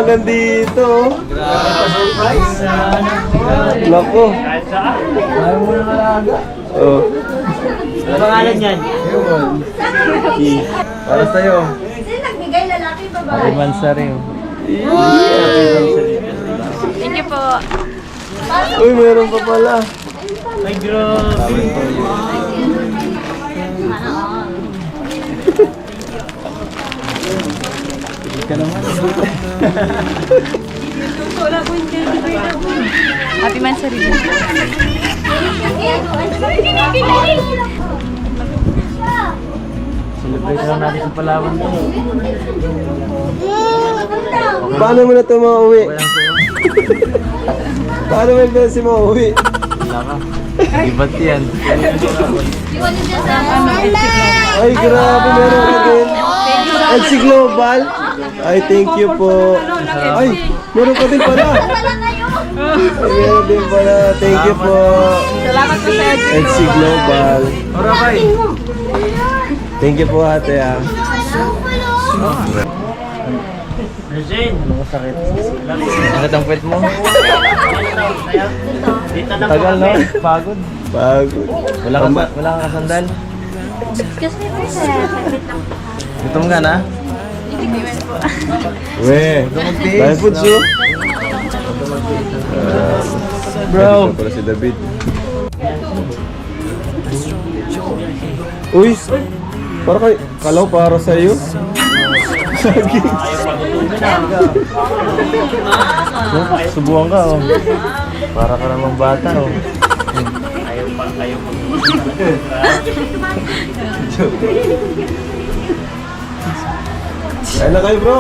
nandito. Naku. Ayaw mo nang alaga. Oh. Ano pangalan yan? Para sa'yo. Sino nagbigay lalaki babae? Happy Mansari. Thank you po. Uy, meron pa pala. Ay, grabe. Ka naman. Happy Mansari. Celebrate lang natin sa Palawan to. Paano mo na ito mauwi? Walang sa'yo. Paano mo na si mauwi? Wala ka. Iba't yan. Ay, grabe, meron ka din. LC Global. Ay, thank you po. Ay, meron ka din pala. Ay, meron din pala. Thank you po. Salamat po sa LC Global. Ora kay. Thank you po ate ah. Regine. Ano sakit? Sakit ang puwet mo? Dito na po Tagal no? kami. Pagod. Pagod. Wala kang kasandal. Excuse me po sir. Gutom ka na? We. magtiis, Dahil po, no? Su. Bro. Ito pala si David. Uy, para kay kalaw para sa iyo. Subuhan ka oh. Para ka namang bata oh. Ayaw pa. Kaya na kayo, bro.